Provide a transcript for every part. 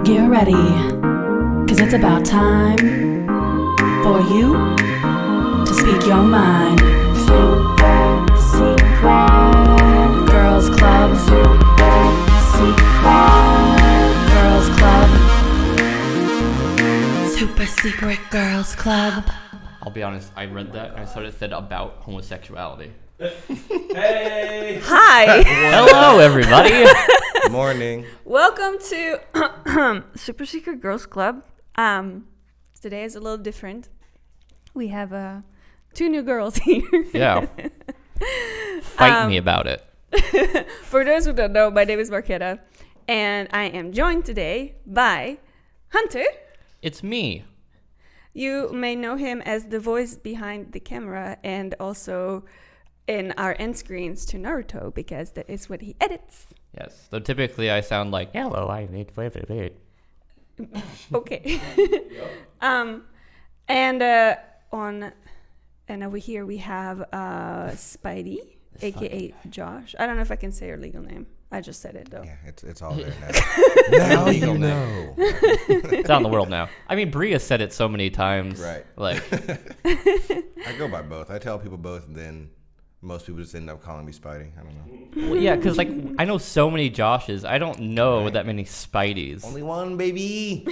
Get ready, cause it's about time for you to speak your mind. Super Secret Girls Club. Super Secret Girls Club. Super Secret Girls Club. I'll be honest, I read that and I thought it said about homosexuality. Hey! Hi! Hello, everybody! Morning. Welcome to Super Secret Girls Club. Today is a little different. We have two new girls here. Yeah. Fight me about it. For those who don't know, my name is Marketa, and I am joined today by Hunter. It's me. You may know him as the voice behind the camera and also in our end screens to Naruto, because that is what he edits. Yes. So typically I sound like, hello, I made flavor. Okay. And over here we have Spidey, aka Josh. I don't know if I can say your legal name. I just said it though. Yeah, it's all there now. Now you know. It's out in the world now. I mean, Bria said it so many times. Right. Like, I go by both. I tell people both, and then most people just end up calling me Spidey. I don't know. well, yeah, because like I know so many Joshes. I don't know that many Spideys. Only one, baby.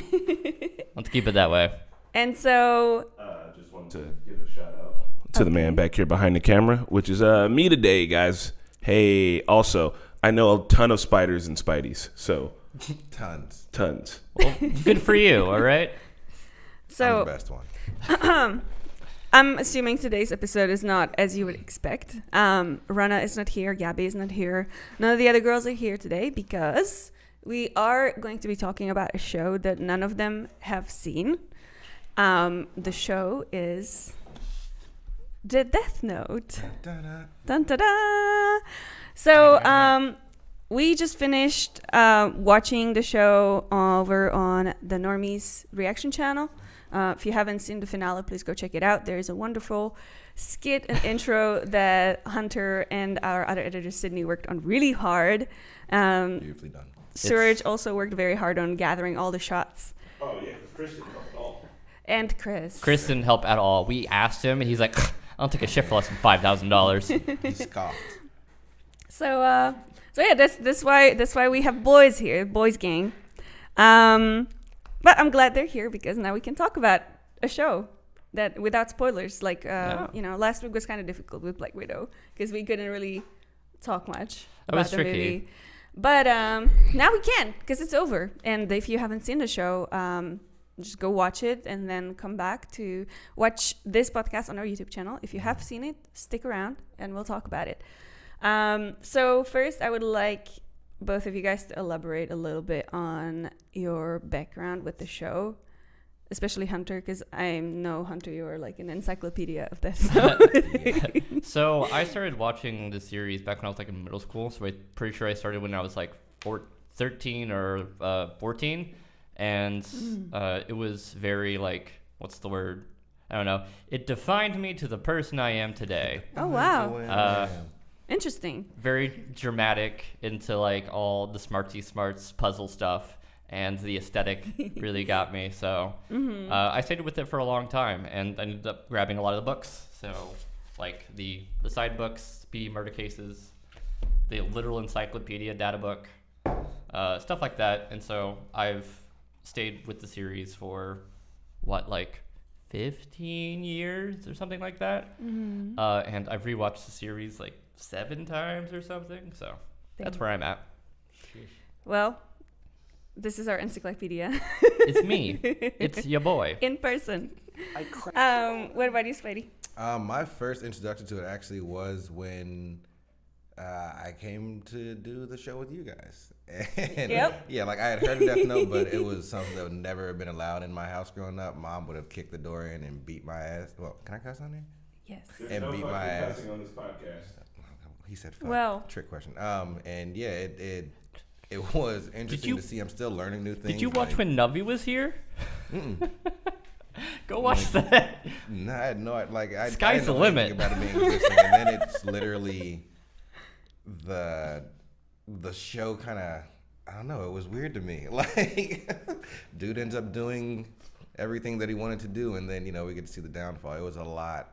Let's keep it that way. And so Just wanted to give a shout out to the man back here behind the camera, which is me today, guys. Hey, also, I know a ton of spiders and Spideys, so Tons. Well, good for you, all right? So I'm the best one. I'm assuming today's episode is not as you would expect. Rana is not here. Gabby is not here. None of the other girls are here today because we are going to be talking about a show that none of them have seen. The show is The Death Note. Da-da. Dun, da, da. So we just finished watching the show over on the Normies reaction channel. If you haven't seen the finale, please go check it out. There is a wonderful skit and intro that Hunter and our other editor, Sydney, worked on really hard. Beautifully done. Surge also worked very hard on gathering all the shots. oh yeah, because Christian helped at all. And Chris. Chris didn't help at all. We asked him, and he's like, I'll take a shift for less than $5,000. He scoffed. So yeah, that's why we have boys here, boys gang. But I'm glad they're here because now we can talk about a show that without spoilers. Like last week was kind of difficult with Black Widow because we couldn't really talk much about the movie. But now we can because it's over. And if you haven't seen the show, just go watch it and then come back to watch this podcast on our YouTube channel. If you have seen it, stick around and we'll talk about it. So first, I would like both of you guys to elaborate a little bit on your background with the show, especially Hunter, because I know, Hunter, you are like an encyclopedia of this. So I started watching the series back when I was like in middle school. So I'm pretty sure I started when I was like 13 or 14. And it was very like, what's the word? I don't know. It defined me to the person I am today. Oh, wow. Interesting. Very dramatic into like all the smarts puzzle stuff, and the aesthetic really got me. So I stayed with it for a long time, and I ended up grabbing a lot of the books. So like the side books, speedy murder cases, the literal encyclopedia data book, stuff like that. And so I've stayed with the series for like 15 years or something like that. And I've rewatched the series like 7 times or something. So that's where I'm at. Well, this is our encyclopedia. It's me. It's your boy. In person. What about you, Spidey? My first introduction to it actually was when I came to do the show with you guys. And yeah, like I had heard of Death Note, but it was something that would never have been allowed in my house growing up. Mom would have kicked the door in and beat my ass. Well, can I cuss on there? Yes. And no beat my ass. on this podcast. He said fuck. Well. Trick question. And yeah, it was interesting to see. I'm still learning new things. Did you watch like, when Navi was here? Go watch that. No, I had no. Like I Sky's didn't the know limit. anything about it being existing, and then it's literally the show kind of I don't know. It was weird to me. Like, dude ends up doing everything that he wanted to do, and then we get to see the downfall. It was a lot.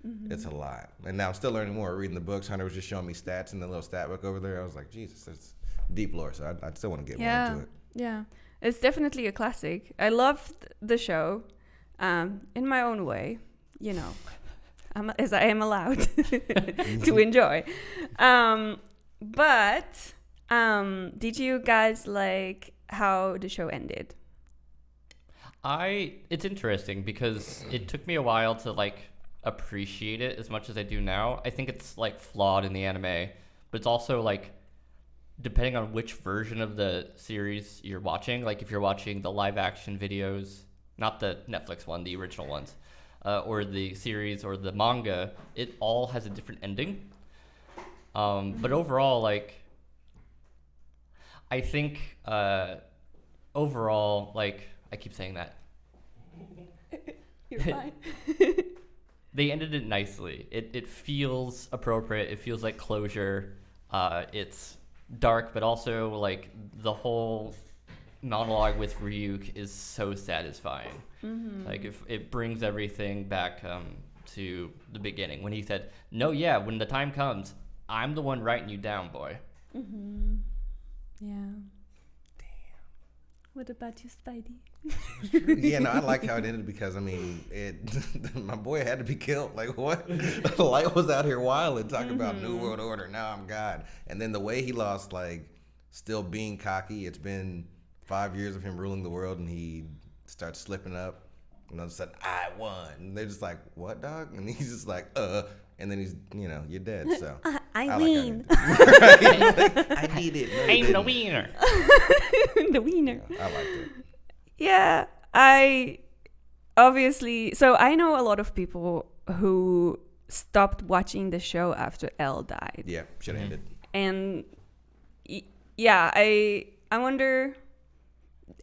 Mm-hmm. It's a lot, and now I'm still learning more. Reading the books, Hunter was just showing me stats in the little stat book over there. I was like, Jesus, that's deep lore. So I still want to get more into it. Yeah, it's definitely a classic. I loved the show, in my own way. As I am allowed to enjoy. But did you guys like how the show ended? It's interesting because it took me a while to like appreciate it as much as I do now. I think it's like flawed in the anime, but it's also like depending on which version of the series you're watching. Like if you're watching the live action videos, not the Netflix one, the original ones, or the series or the manga, it all has a different ending. But overall, like, I think overall, like, I keep saying that. You're fine. They ended it nicely. It feels appropriate. It feels like closure. It's dark, but also, like, the whole monologue with Ryuk is so satisfying. Mm-hmm. Like, if it brings everything back to the beginning when he said, "No, yeah, when the time comes, I'm the one writing you down, boy." Mm-hmm. Yeah. Damn. What about you, Spidey? Yeah, no, I like how it ended because, I mean, my boy had to be killed. Like, what? Light was out here wilding, talking about New World Order, now I'm God. And then the way he lost, like, still being cocky, it's been 5 years of him ruling the world, and he starts slipping up. And all of a sudden, I won. And they're just like, what, dog? And he's just like, and then he's, you're dead. So I win. I need it. No, I'm the wiener. The wiener. Yeah, I liked it. Yeah, I know a lot of people who stopped watching the show after Elle died. Yeah, should have ended. And yeah, I wonder.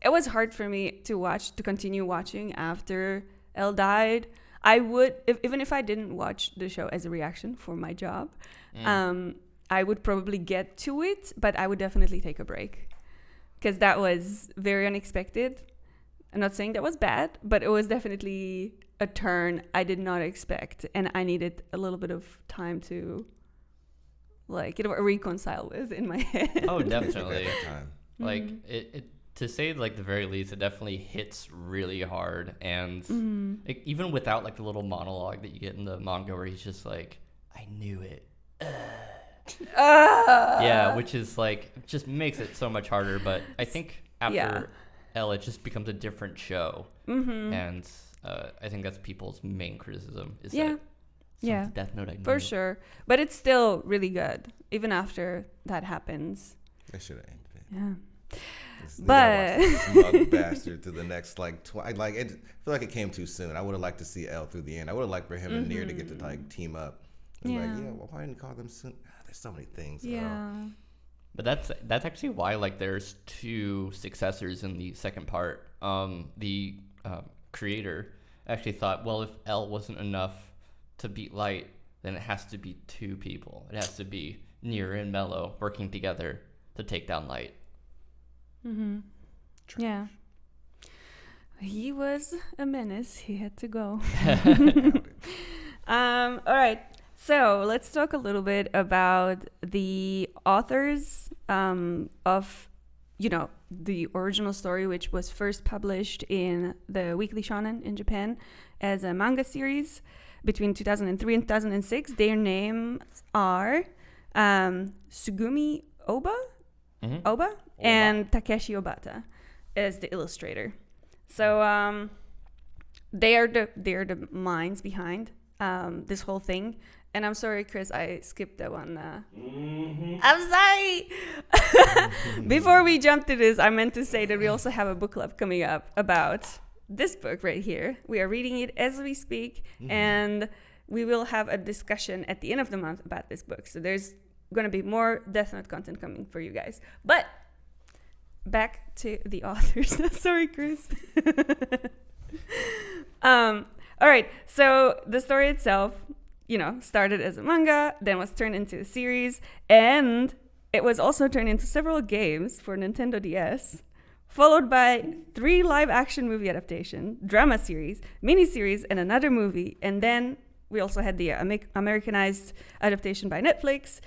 It was hard for me to continue watching after Elle died. I would, even if I didn't watch the show as a reaction for my job, I would probably get to it, but I would definitely take a break because that was very unexpected. I'm not saying that was bad, but it was definitely a turn I did not expect, and I needed a little bit of time to, like, reconcile with in my head. Oh, definitely. Like it to say like the very least, it definitely hits really hard, and like, even without like the little monologue that you get in the manga where he's just like, "I knew it." Yeah, which is like just makes it so much harder. But I think after Elle, it just becomes a different show, and I think that's people's main criticism. Is that Death Note, I knew for it. sure. But it's still really good even after that happens. They should have ended it. Yeah. But smug bastard to the next I feel like it came too soon. I would have liked to see Elle through the end. I would have liked for him and Nier to get to like team up. Well, why didn't you call them soon? There's so many things. Yeah. But that's actually why like there's two successors in the second part. The creator actually thought, well, if Elle wasn't enough to beat Light, then it has to be two people. It has to be Nier and Mello working together to take down Light. Yeah. He was a menace. He had to go. All right. So let's talk a little bit about the authors of, the original story, which was first published in the Weekly Shounen in Japan as a manga series between 2003 and 2006. Their names are Sugumi Oba and Takeshi Obata as the illustrator. So they are the minds behind this whole thing. And I'm sorry, Chris, I skipped that one. I'm sorry. Before we jump to this, I meant to say that we also have a book club coming up about this book right here. We are reading it as we speak, and we will have a discussion at the end of the month about this book. So there's going to be more Death Note content coming for you guys. But back to the authors. Sorry, Chris. All right. So the story itself, started as a manga, then was turned into a series, and it was also turned into several games for Nintendo DS, followed by 3 live-action movie adaptations, drama series, miniseries, and another movie. And then we also had the Americanized adaptation by Netflix.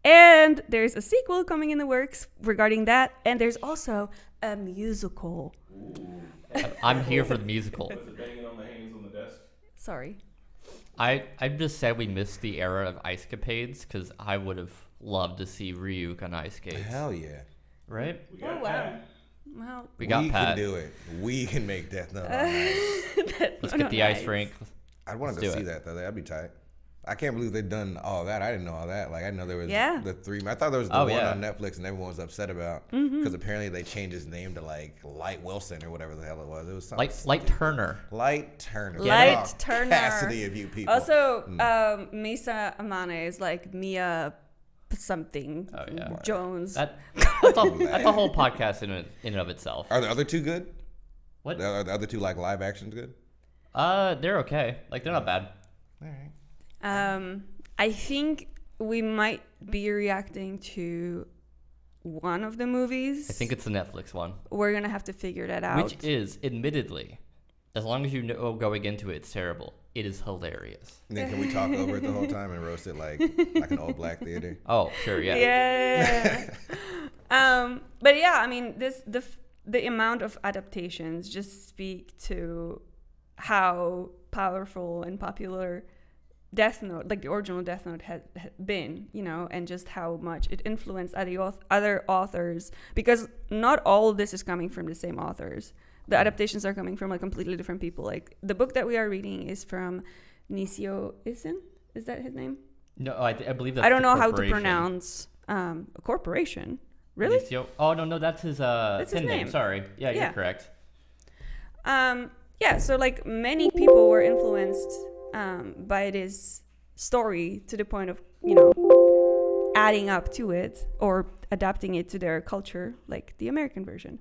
And there's a sequel coming in the works regarding that. And there's also a musical. I'm here for the musical. Was it banging on the hands on the desk? Sorry. I'm just sad we missed the era of ice capades, because I would have loved to see Ryuk on ice skates. Hell yeah. Right? Oh, wow. Well, We got Pat. can do it. We can make Death Note on ice. Let's get the ice rink. I wanted Let's to do see it. that, though. That'd be tight. I can't believe they've done all that. I didn't know all that. Like, I didn't know there was the 3. I thought there was the one on Netflix and everyone was upset about, because apparently they changed his name to, like, Light Wilson or whatever the hell it was. It was something Light Turner. Light Turner. Light Turner. Capacity of you people. Also, Misa Amane is like Mia something. Oh, yeah. Jones. That's a whole podcast in and of itself. Are the other 2 good? What? Are the other 2, like, live actions good? They're okay. Like, they're not bad. All right. I think we might be reacting to one of the movies. I think it's the Netflix one. We're gonna have to figure that out. Which is, admittedly, as long as you know going into it, it's terrible. It is hilarious. And then can we talk over it the whole time and roast it like an old black theater? Oh, sure, yeah. Yeah. But yeah, I mean, the amount of adaptations just speak to how powerful and popular Death Note, like the original Death Note, had been, you know, and just how much it influenced other authors, because not all of this is coming from the same authors. The adaptations are coming from like completely different people. Like the book that we are reading is from Nisio Isin. Is that his name? No, I believe that's I don't know how to corporation. pronounce a corporation. Really? Nisio? Oh, no, that's his name. Sorry. Yeah, you're correct. Yeah, so like many people were influenced by this story to the point of, you know, adding up to it or adapting it to their culture, like the American version.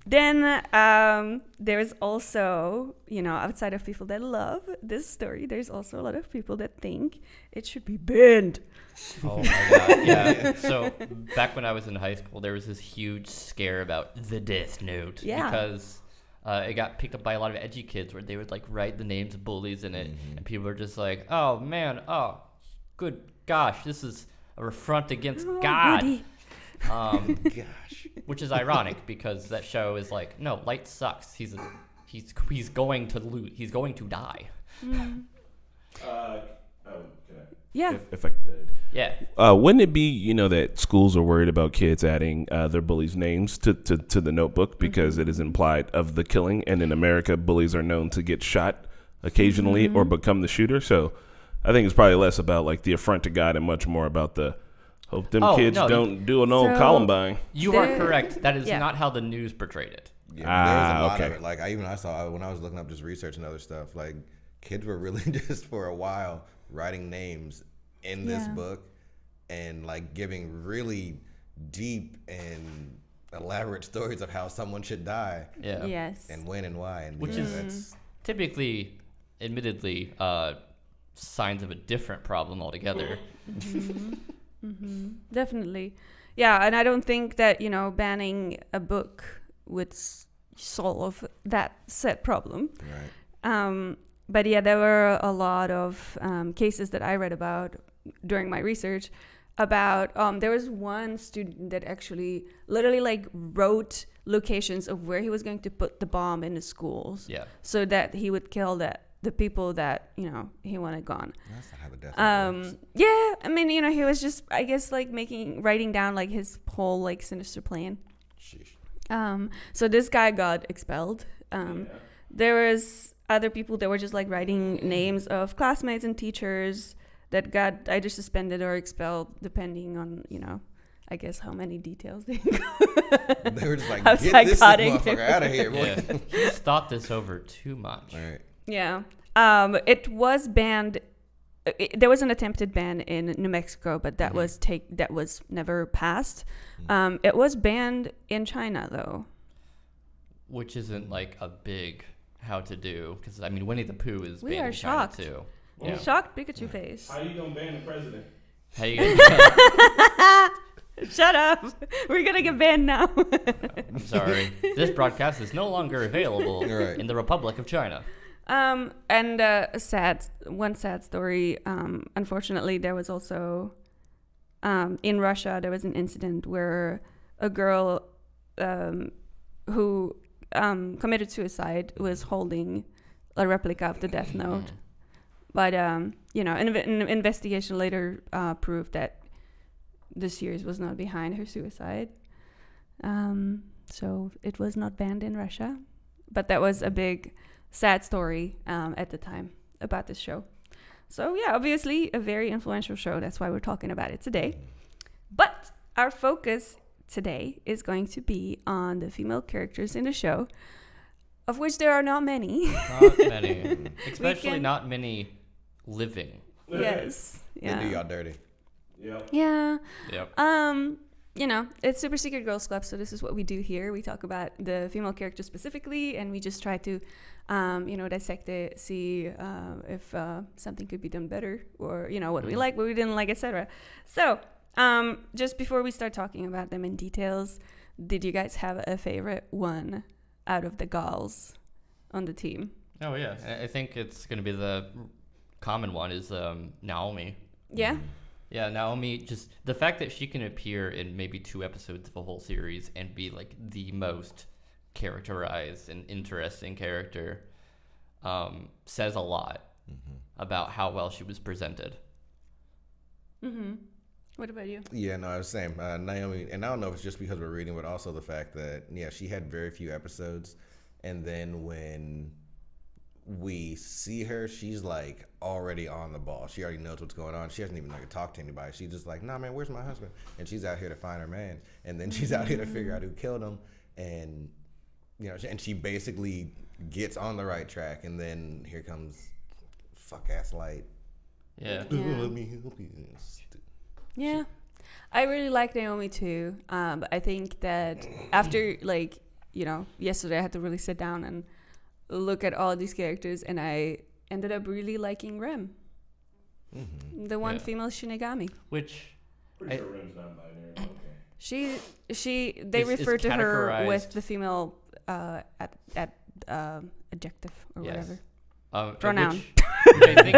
Then there's also, you know, outside of people that love this story, there's also a lot of people that think it should be banned. Oh my god, yeah. So back when I was in high school, there was this huge scare about the Death Note. Yeah. Because it got picked up by a lot of edgy kids where they would like write the names of bullies in it, and people were just like, "Oh man, oh, good gosh, this is a affront against God." Goody. Gosh. Which is ironic because that show is like, no, Light sucks. He's going to lose. He's going to die. Yeah. If I could. Yeah. Wouldn't it be, you know, that schools are worried about kids adding their bullies' names to the notebook because it is implied of the killing, and in America, bullies are known to get shot occasionally or become the shooter. So I think it's probably less about like the affront to God and much more about the hope them kids don't do an old Columbine. You are correct. That is not how the news portrayed it. Yeah, there's a lot of it. Like I saw when I was looking up just research and other stuff, like kids were really just for a while writing names in this book and like giving really deep and elaborate stories of how someone should die. Yeah. Yes. And when and why. And which is typically, admittedly, signs of a different problem altogether. Definitely. Yeah, and I don't think that, you know, banning a book would solve that said problem. Right. But yeah, there were a lot of cases that I read about during my research about there was one student that actually literally like wrote locations of where he was going to put the bomb in the schools. Yeah. So that he would kill the people that, you know, he wanted gone. That's not how the death works. Yeah, I mean, you know, he was just, I guess, like writing down like his whole like sinister plan. Sheesh. So this guy got expelled. There was other people that were just like writing names of classmates and teachers that got either suspended or expelled, depending on, you know, I guess how many details they got. They were just like, How get this psychotic motherfucker out of here, boy. Yeah. He's thought this over too much. All right. Yeah. It was banned. There was an attempted ban in New Mexico, but that was never passed. It was banned in China, though. Which isn't like a big how to do, because I mean Winnie the Pooh is We banned are in China shocked. too. Shocked Pikachu face. How you gonna ban the president? How you gonna Shut up. We're going to get banned now. I'm sorry. This broadcast is no longer available in the Republic of China. And one sad story. Unfortunately, there was also in Russia, there was an incident where a girl who committed suicide was holding a replica of the Death Note. But, an investigation later proved that the series was not behind her suicide. So it was not banned in Russia. But that was a big, sad story at the time about this show. So, yeah, obviously a very influential show. That's why we're talking about it today. But our focus today is going to be on the female characters in the show, of which there are not many. Not many. Especially not many living. Yes. Yeah. They do y'all dirty. Yep. Yeah. Yep. It's Super Secret Girls Club, so this is what we do here. We talk about the female characters specifically, and we just try to, dissect it, see if something could be done better, or, what we like, what we didn't like, etc. So, just before we start talking about them in details, did you guys have a favorite one out of the gals on the team? Oh, yeah. I think it's going to be the common one is Naomi. Yeah? Yeah, Naomi, just the fact that she can appear in maybe 2 episodes of a whole series and be like the most characterized and interesting character says a lot about how well she was presented. Mm-hmm. What about you? Yeah, no, it's the same. Naomi, and I don't know if it's just because we're reading, but also the fact that, she had very few episodes. And then when we see her, she's like already on the ball. She already knows what's going on. She doesn't even talk to anybody. She's just like, nah, man, where's my husband? And she's out here to find her man. And then she's out here to figure out who killed him. And, and she basically gets on the right track. And then here comes fuck-ass Light. Yeah. Let me help you. Yeah. I really like Naomi too. But I think that after, yesterday I had to really sit down and look at all these characters, and I ended up really liking Rem. Mm-hmm. The one female Shinigami. Which... Pretty sure Rem's non-binary. Okay. They refer to her with the female adjective or whatever. Pronoun. Which I think,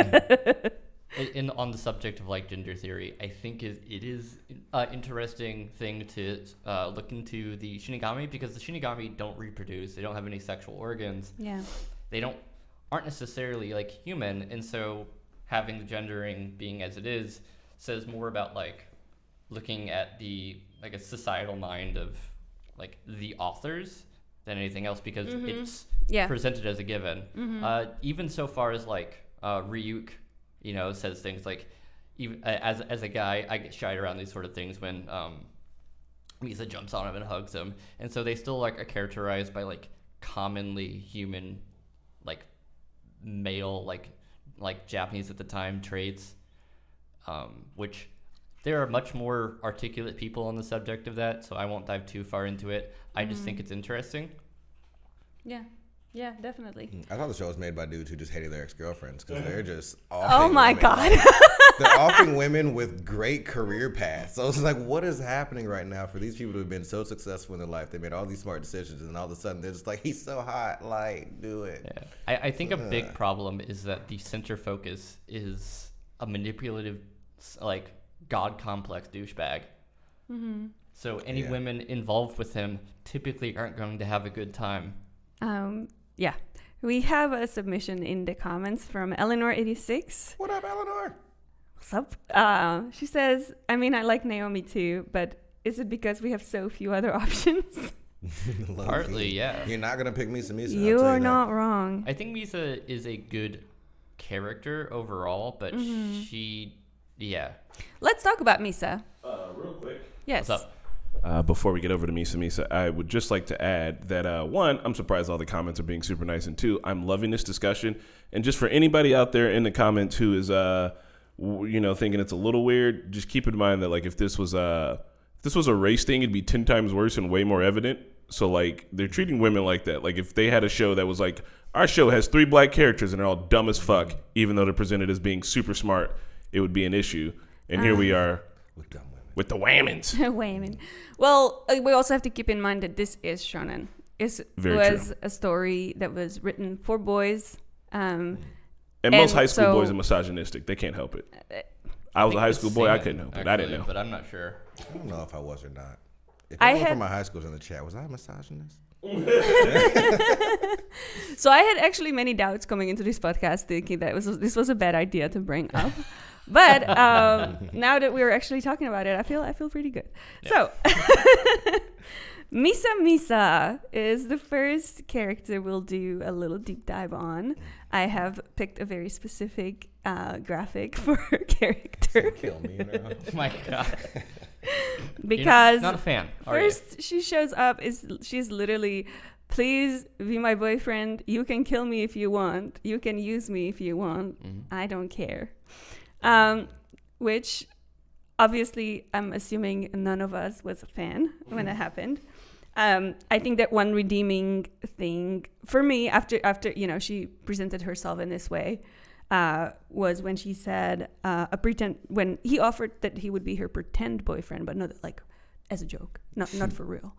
on the subject of gender theory, I think it is an interesting thing to look into the Shinigami, because the Shinigami don't reproduce. They don't have any sexual organs. Yeah. They aren't necessarily human, and so having the gendering being as it is says more about looking at the a societal mind of the authors than anything else, because it's presented as a given. Even so far as Ryuk, says things even as a guy, I get shied around these sort of things when Misa jumps on him and hugs him, and so they still are characterized by commonly human male Japanese at the time traits, which there are much more articulate people on the subject of that, so I won't dive too far into it. I just think it's interesting. Yeah, definitely. I thought the show was made by dudes who just hated their ex-girlfriends, because they're just oh my god. They're offering women with great career paths. So it's what is happening right now for these people who have been so successful in their life? They made all these smart decisions, and all of a sudden they're just he's so hot, do it. Yeah. I think a big problem is that the center focus is a manipulative, god complex douchebag. Mm-hmm. So any women involved with him typically aren't going to have a good time. Yeah. We have a submission in the comments from Eleanor86. What up, Eleanor? What's up? She says, I like Naomi too, but is it because we have so few other options? Partly, yeah. You're not going to pick Misa. You are not wrong. I think Misa is a good character overall, but she, Let's talk about Misa. Real quick. Yes. What's up? Before we get over to Misa, I would just like to add that, one, I'm surprised all the comments are being super nice, and two, I'm loving this discussion. And just for anybody out there in the comments who is, thinking it's a little weird, just keep in mind that, if this was a race thing, it'd be 10 times worse and way more evident. So, they're treating women like that. If they had a show that was our show has 3 black characters and they're all dumb as fuck, even though they're presented as being super smart, it would be an issue. And here we are. With dumb women. With the whammons. Whammon. Well, we also have to keep in mind that this is shonen. It was a story that was written for boys. And most high school boys are misogynistic. They can't help it. I was a high school boy. I couldn't help it. I didn't know. But I'm not sure. I don't know if I was or not. If anyone from my high school was in the chat, was I a misogynist? So I had actually many doubts coming into this podcast, thinking that this was a bad idea to bring up. But now that we're actually talking about it, I feel pretty good. Yeah. So Misa is the first character we'll do a little deep dive on. I have picked a very specific graphic for her character. Kill me, you know? Oh my God. Because not a fan. First she shows up she's literally, please be my boyfriend. You can kill me if you want. You can use me if you want. Mm-hmm. I don't care. Which obviously I'm assuming none of us was a fan when it happened. I think that one redeeming thing for me after she presented herself in this way was when she said when he offered that he would be her pretend boyfriend, but not like as a joke, not for real.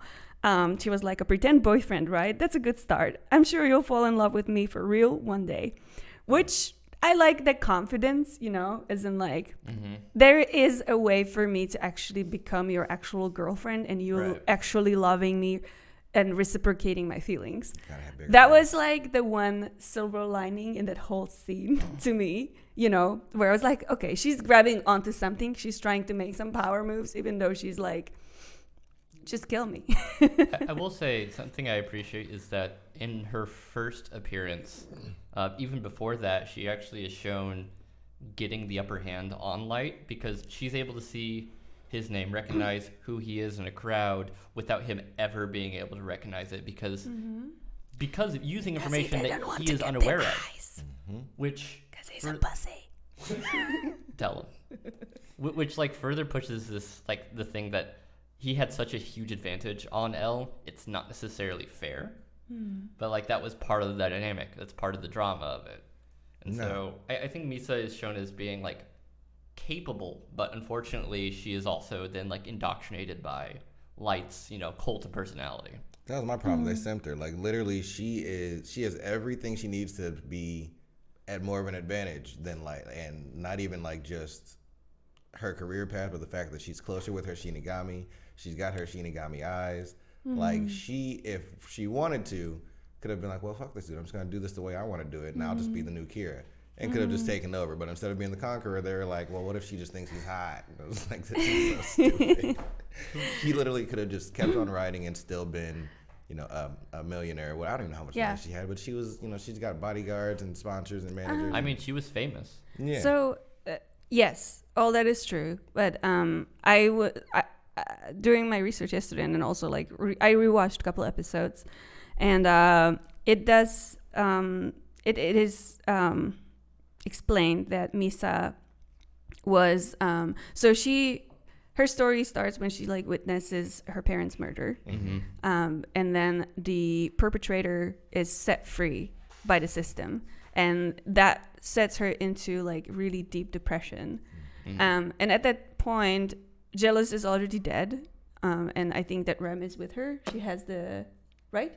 She was like, a pretend boyfriend, right? That's a good start. I'm sure you'll fall in love with me for real one day, which I like that confidence, as in like, there is a way for me to actually become your actual girlfriend and you actually loving me and reciprocating my feelings. That was like the one silver lining in that whole scene to me, where I was like, okay, she's grabbing onto something. She's trying to make some power moves, even though she's like, just kill me. I will say something I appreciate is that in her first appearance, even before that, she actually is shown getting the upper hand on Light because she's able to see his name, recognize who he is in a crowd without him ever being able to recognize it because of using information that he is unaware of. Which because he's a pussy. Tell him. Which like further pushes this like the thing that he had such a huge advantage on Elle. It's not necessarily fair, but like that was part of the dynamic. That's part of the drama of it. And so I think Misa is shown as being like capable, but unfortunately she is also then like indoctrinated by Light's, cult of personality. That was my problem. They simped her. Like literally she has everything she needs to be at more of an advantage than Light, and not even like just her career path, but the fact that she's closer with her Shinigami. She's got her Shinigami eyes. Like if she wanted to, could have been like, well, fuck this dude. I'm just gonna do this the way I want to do it, and I'll just be the new Kira. And could have just taken over. But instead of being the conqueror, they were like, well, what if she just thinks he's hot? And I was like, this is so stupid. He literally could have just kept on writing and still been, a millionaire. Well, I don't even know how much money she had, but she was, she's got bodyguards and sponsors and managers. I mean, she was famous. Yeah. So, yes, all that is true. But during my research yesterday, and then also like I rewatched a couple episodes, and it does it is explained that Misa was her story starts when she like witnesses her parents' murder, and then the perpetrator is set free by the system, and that sets her into like really deep depression, and at that point Jealous is already dead, and I think that Rem is with her. She has the right.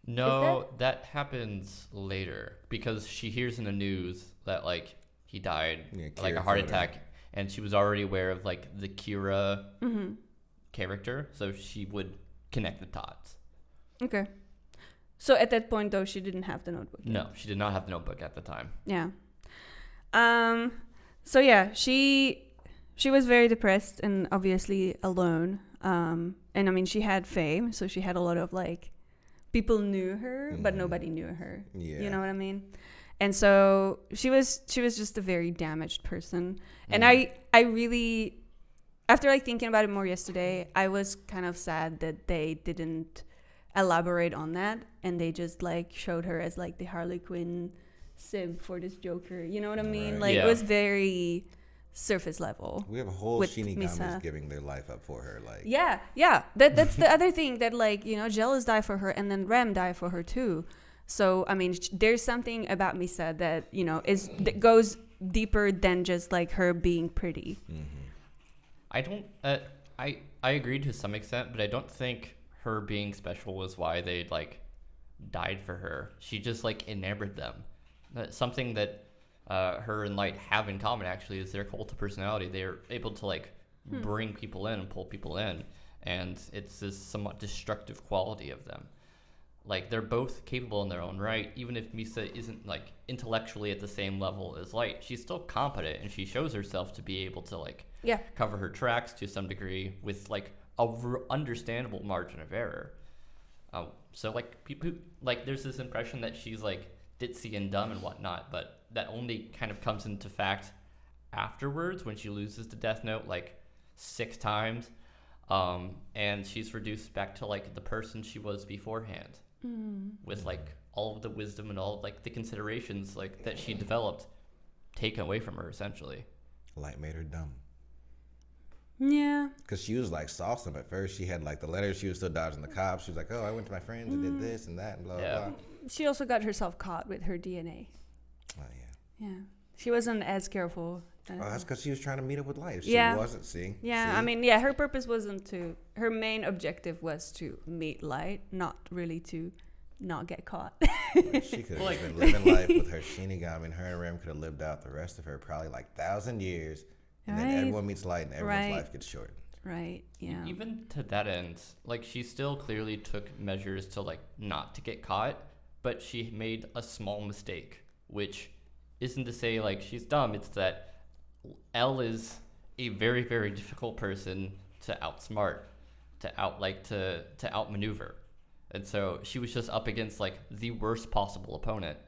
No, that happens later because she hears in the news that like he died like a heart attack, and she was already aware of like the Kira character, so she would connect the dots. Okay. So at that point, though, she didn't have the notebook yet. No, she did not have the notebook at the time. Yeah. So yeah, she was very depressed and obviously alone. And I mean, she had fame, so she had a lot of like people knew her, but nobody knew her. Yeah. You know what I mean? And so she was just a very damaged person. And I really, after like thinking about it more yesterday, I was kind of sad that they didn't elaborate on that, and they just like showed her as like the Harley Quinn simp for this Joker. You know what I mean? Like it was very surface level. We have a whole Shinigamis giving their life up for her. Like that's the other thing, that like, you know, Jealous died for her, and then Rem died for her too. So I mean, there's something about Misa that, you know, that goes deeper than just like her being pretty. I don't. I agree to some extent, but I don't think her being special was why they like died for her. She just like enamored them. Something that her and Light have in common actually is their cult of personality. They're able to like bring people in and pull people in, and it's this somewhat destructive quality of them. Like they're both capable in their own right. Even if Misa isn't like intellectually at the same level as Light, she's still competent, and she shows herself to be able to like cover her tracks to some degree with like a understandable margin of error. So like people like there's this impression that she's like ditzy and dumb and whatnot, but that only kind of comes into fact afterwards when she loses the Death Note like 6 times, and she's reduced back to like the person she was beforehand, with like all of the wisdom and all of, like the considerations like that she developed taken away from her essentially. Light made her dumb. Yeah. Because she was like saucing at first. She had like the letters. She was still dodging the cops. She was like, oh, I went to my friends and did this and that and blah, blah. She also got herself caught with her DNA. Oh, yeah. Yeah. She wasn't as careful. That's because she was trying to meet up with Light. If she wasn't, Yeah, I mean, yeah, her purpose wasn't to... Her main objective was to meet Light, not really to not get caught. She could have just been living life with her Shinigami, and her and Rem could have lived out the rest of her probably like 1,000 years. And then everyone meets Light and everyone's life gets shortened. Right, yeah. Even to that end, like she still clearly took measures to like not to get caught, but she made a small mistake, which isn't to say like she's dumb. It's that L is a very, very difficult person to outsmart, to outmaneuver. And so she was just up against like the worst possible opponent.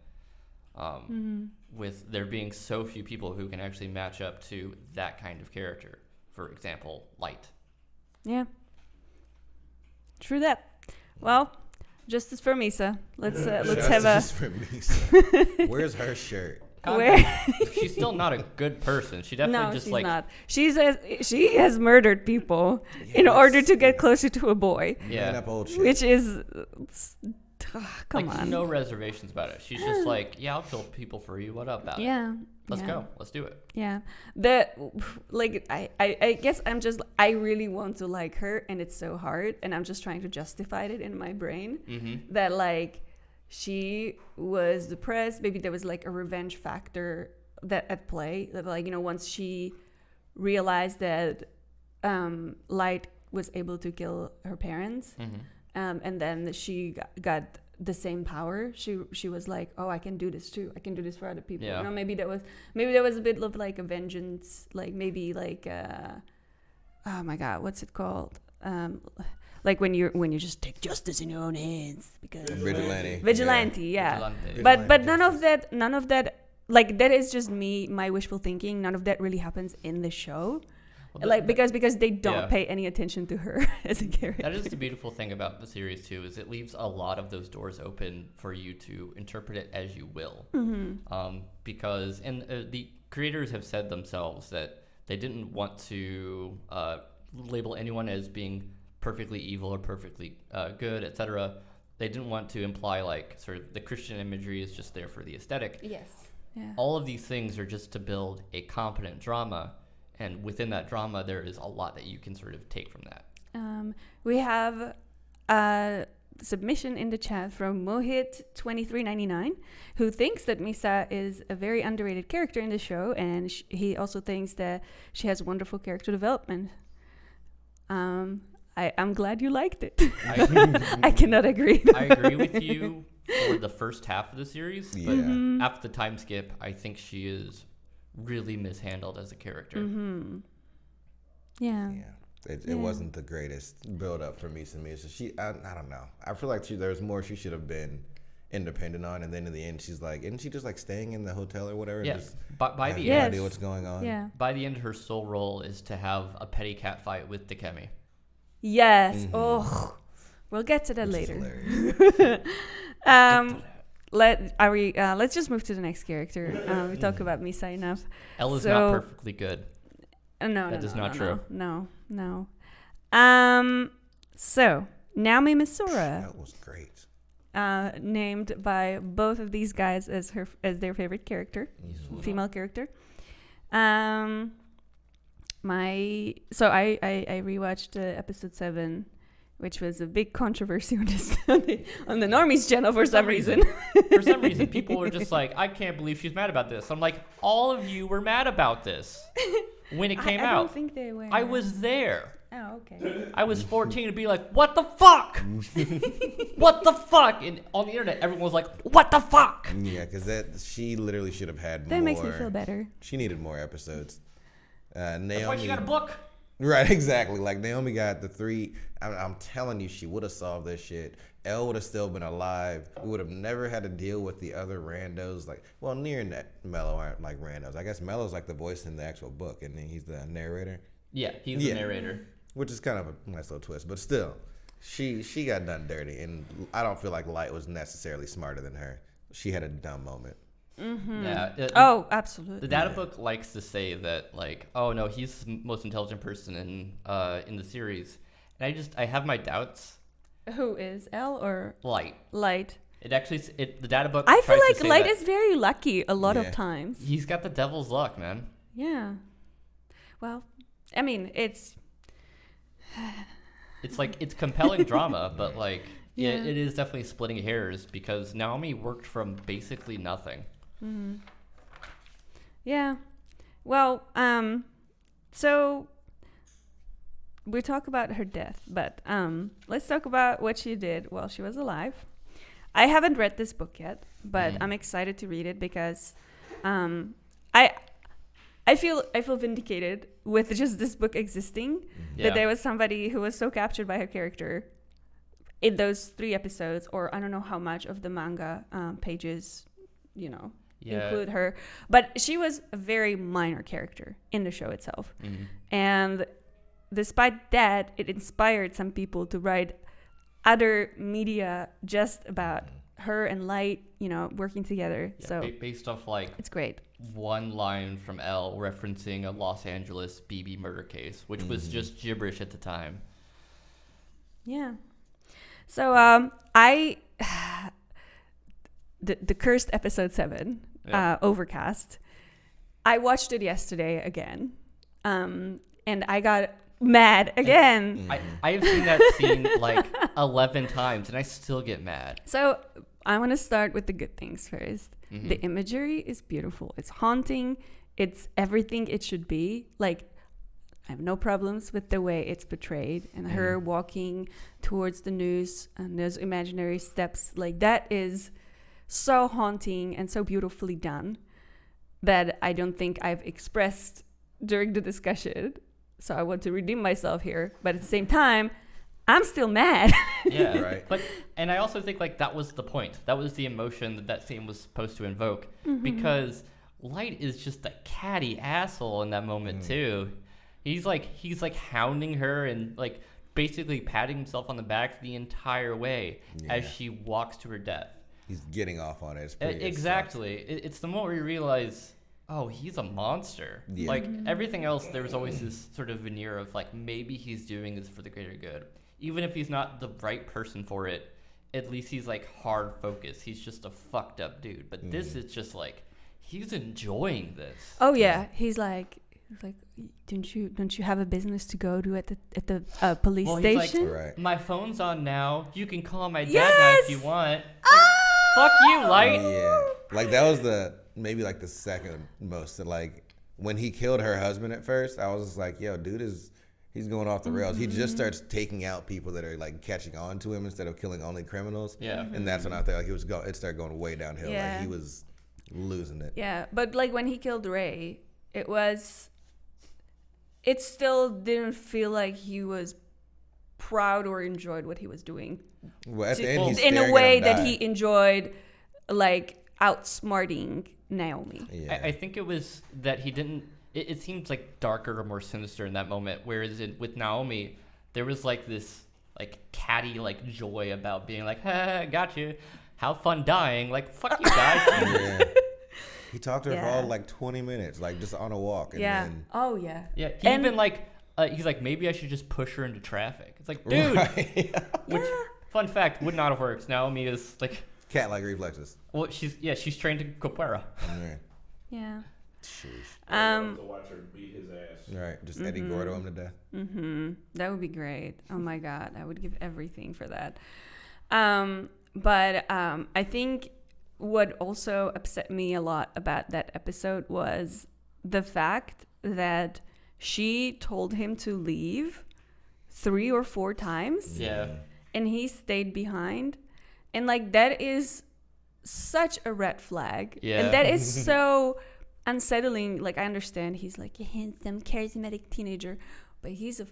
With there being so few people who can actually match up to that kind of character. For example, Light. Yeah. True that. Well, justice for Misa. Let's have a... Justice for Misa. Where's her shirt? She's still not a good person. She definitely just like... No, she's not. She has murdered people in order to get closer to a boy. Yeah. Which is... come on. No reservations about it. She's just like, yeah, I'll kill people for you. What up about it? Let's go. Let's do it. Yeah. I guess I really want to like her, and it's so hard, and I'm just trying to justify it in my brain that like she was depressed. Maybe there was like a revenge factor that at play. That, like, you know, once she realized that Light was able to kill her parents, and then she got the same power. She was like, oh, I can do this too. I can do this for other people. Yeah. You know, maybe there was a bit of like a vengeance, like maybe like oh my God, what's it called? Like when you just take justice in your own hands because vigilante, yeah. But none of that, like that is just my wishful thinking. None of that really happens in the show. Well, like because they don't pay any attention to her as a character. That is the beautiful thing about the series too, is it leaves a lot of those doors open for you to interpret it as you will. Because the creators have said themselves that they didn't want to label anyone as being perfectly evil or perfectly good, etc. They didn't want to imply like sort of the Christian imagery is just there for the aesthetic. Yes. Yeah. All of these things are just to build a competent drama. And within that drama, there is a lot that you can sort of take from that. We have a submission in the chat from Mohit2399, who thinks that Misa is a very underrated character in the show, and he also thinks that she has wonderful character development. I'm glad you liked it. I cannot agree. I agree with you for the first half of the series, but after the time skip, I think she is really mishandled as a character. It wasn't the greatest build up for Misa. I don't know. I feel like there was more she should have been independent on, and then in the end she's like, isn't she just like staying in the hotel or whatever? Yeah. By the end, no idea what's going on. Yeah. By the end, her sole role is to have a petty cat fight with Takemi. Yes. Oh, we'll get to that later. Let's just move to the next character. We talk about Misa enough. Elle is not perfectly good. No, that is not true. No. So Naomi Misora. That was great. Named by both of these guys as their favorite character, female character. I rewatched episode 7, which was a big controversy on the Normies channel for some reason. For some reason, people were just like, I can't believe she's mad about this. I'm like, all of you were mad about this when it came out. I don't think they were. I was there. Oh, okay. I was 14 to be like, what the fuck? What the fuck? And on the internet, everyone was like, what the fuck? Yeah, because she literally should have had more. That makes me feel better. She needed more episodes. Naomi, that's why she got a book. Right, exactly. Like, Naomi got the 3. I'm telling you, she would have solved this shit. Elle would have still been alive. We would have never had to deal with the other randos. Like, well, Near and Mello aren't like randos. I guess Mello's like the voice in the actual book, and then he's the narrator. Yeah, he's the narrator. Which is kind of a nice little twist. But still, she got done dirty, and I don't feel like Light was necessarily smarter than her. She had a dumb moment. Mm-hmm. Yeah. Absolutely. The data book likes to say that, like, oh no, he's the most intelligent person in the series, and I have my doubts. Who is Elle or Light? Light. The data book. I feel tries like Light is very lucky a lot of times. He's got the devil's luck, man. Yeah. Well, I mean, it's like it's compelling drama, but like yeah. it is definitely splitting hairs because Naomi worked from basically nothing. Mm-hmm. Yeah. Well, so we talk about her death, but let's talk about what she did while she was alive. I haven't read this book yet, but I'm excited to read it because I feel vindicated with just this book existing. Yeah. That there was somebody who was so captured by her character in those 3 episodes, or I don't know how much of the manga pages, include her. But she was a very minor character in the show itself. Mm-hmm. And despite that, it inspired some people to write other media just about her and Light, working together. Yeah, so based off like it's great. One line from Elle referencing a Los Angeles BB murder case, which was just gibberish at the time. Yeah. So the cursed episode 7, Overcast. I watched it yesterday again, and I got mad again. I have seen that scene like 11 times, and I still get mad. So I want to start with the good things first. Mm-hmm. The imagery is beautiful. It's haunting. It's everything it should be. Like, I have no problems with the way it's portrayed, and her walking towards the news and those imaginary steps. Like, that is so haunting and so beautifully done that I don't think I've expressed during the discussion. So I want to redeem myself here, but at the same time, I'm still mad. Yeah, right. And I also think like that was the point. That was the emotion that scene was supposed to invoke, because Light is just a catty asshole in that moment too. He's like hounding her and like basically patting himself on the back the entire way as she walks to her death. He's getting off on it. Exactly. It's the moment where you realize, oh, he's a monster. Yeah. Like everything else, there was always this sort of veneer of like maybe he's doing this for the greater good. Even if he's not the right person for it, at least he's like hard focused. He's just a fucked up dude. But this is just like he's enjoying this. Oh yeah, he's like, don't you have a business to go to at the police station? Like, right. My phone's on now. You can call my dad now if you want. Like, fuck you, Light. Yeah, like that was maybe like the second most. Like when he killed her husband at first, I was just like, yo, dude he's going off the rails. He just starts taking out people that are like catching on to him instead of killing only criminals. Yeah. And that's when I thought like it started going way downhill. Like he was losing it. Yeah, but like when he killed Ray, it still didn't feel like he was proud or enjoyed what he was doing. Well, at the end, he's in a way that he enjoyed, like outsmarting Naomi. Yeah. I think it was that he didn't. It seems like darker or more sinister in that moment. Whereas with Naomi, there was like this like catty like joy about being like, ha, got you. How fun dying. Like, fuck you guys. Yeah. He talked to her for all like 20 minutes, like just on a walk. And then, oh yeah. Yeah. He even like he's like, maybe I should just push her into traffic. It's like, dude. Right. Which fun fact would not have worked. Naomi is like cat-like reflexes. Well, she's trained in capoeira. Yeah. Yeah. To watch her beat his ass. Right, just Eddie Gordo him to death. That would be great. Oh my God, I would give everything for that. But I think what also upset me a lot about that episode was the fact that she told him to leave 3 or 4 times. Yeah. And he stayed behind. And like that is such a red flag. Yeah. And that is so unsettling. Like I understand he's like a handsome, charismatic teenager, but he's a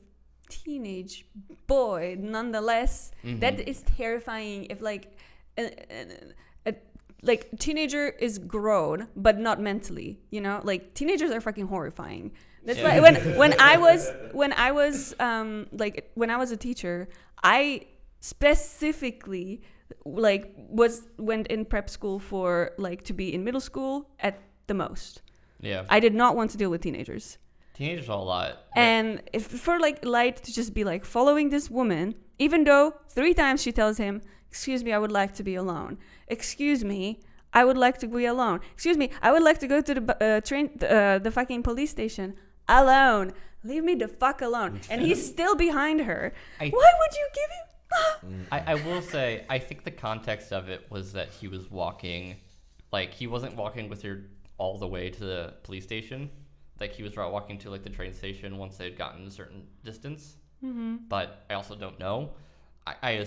teenage boy nonetheless. That is terrifying. If like like teenager is grown but not mentally, you know, like teenagers are fucking horrifying. That's why when I was a teacher, I specifically like went in prep school for like to be in middle school at the most. Yeah. I did not want to deal with teenagers. Teenagers are a lot. And if for like Light to just be like following this woman, even though 3 times she tells him, "Excuse me, I would like to be alone. Excuse me, I would like to be alone. Excuse me, I would like to go to the fucking police station alone. Leave me the fuck alone." And he's still behind her. Why would you give him? I will say, I think the context of it was that he was walking, like he wasn't walking with her all the way to the police station. Like he was walking to like the train station once they had gotten a certain distance. But I also don't know. I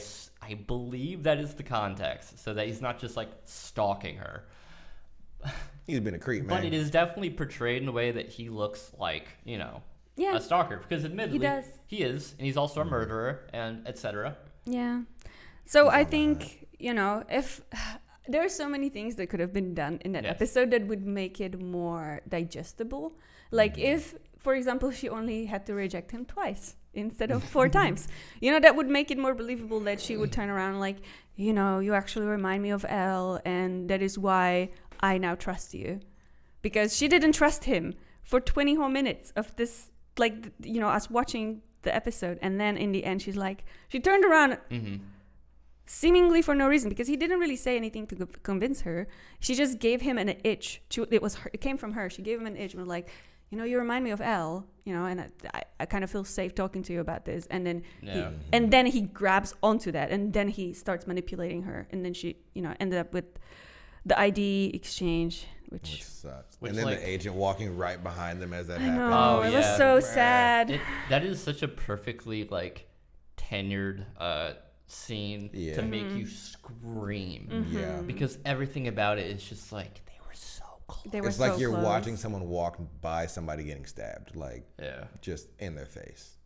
believe that is the context, so that he's not just like stalking her. He's been a creep, man. But it is definitely portrayed in a way that he looks like, you know, a stalker. Because admittedly, he is, and he's also a murderer, and etc. Yeah. So I think, you know, if there are so many things that could have been done in that episode that would make it more digestible. Like if, for example, she only had to reject him twice instead of 4 times. You know, that would make it more believable that she would turn around like, you know, you actually remind me of Elle, and that is why I now trust you. Because she didn't trust him for 20 whole minutes of this, like, you know, us watching the episode. And then in the end, she's like, she turned around seemingly for no reason, because he didn't really say anything to convince her. She just gave him an itch. It came from her. She gave him an itch and was like, you know, you remind me of Elle, you know, and I kind of feel safe talking to you about this. And then he grabs onto that, and then he starts manipulating her, and then she, you know, ended up with the ID exchange, which sucks. And then the agent walking right behind them as that happened. Oh, it was so sad. That is such a perfectly like tenured scene to make you scream. Yeah, because everything about it is just like they were so close. It's like you're watching someone walk by somebody getting stabbed, like just in their face.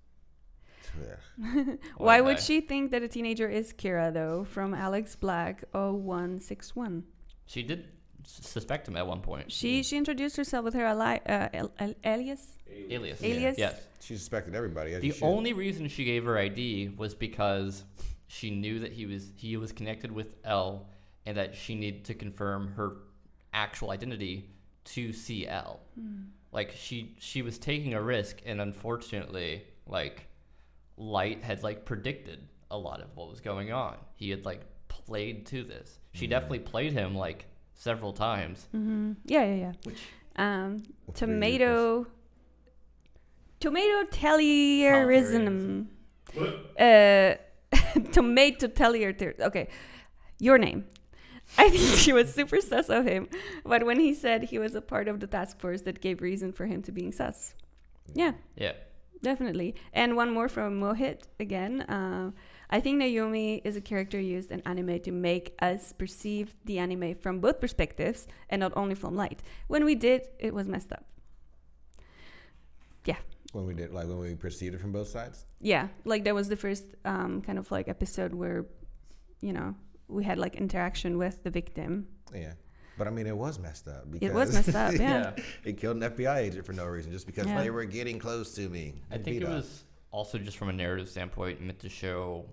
Why would she think that a teenager is Kira though? From Alex Black 0161. She did suspect him at one point. She introduced herself with her alias. Yes. She suspected everybody. The only reason she gave her ID was because she knew that he was connected with Elle, and that she needed to confirm her actual identity to see Elle. Like she was taking a risk, and unfortunately, like Light had like predicted a lot of what was going on. He had like played to this. She definitely played him like several times. Yeah. Which tomato tellierism. Tomato tellier. Okay, your name. I think she was super sus of him, but when he said he was a part of the task force, that gave reason for him to being sus. Yeah, definitely. And one more from Mohit again. I think Naomi is a character used in anime to make us perceive the anime from both perspectives and not only from Light. When we did, it was messed up. Yeah. When we perceived it from both sides? Yeah, like that was the first kind of like episode where, you know, we had like interaction with the victim. Yeah. But I mean, it was messed up. Because it was messed up, yeah. It killed an FBI agent for no reason, just because they were getting close to me. I think it was also just from a narrative standpoint meant to show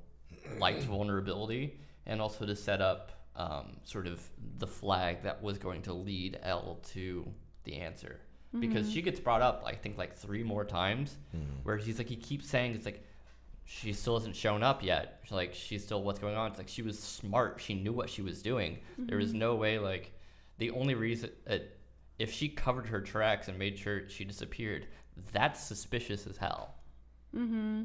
Light's vulnerability, and also to set up sort of the flag that was going to lead Elle to the answer. Because she gets brought up, I think, like 3 more times, where he's like, he keeps saying, it's like, she still hasn't shown up yet. She's still, what's going on? It's like, she was smart. She knew what she was doing. There was no way, like, the only reason if she covered her tracks and made sure she disappeared, that's suspicious as hell. Mm-hmm.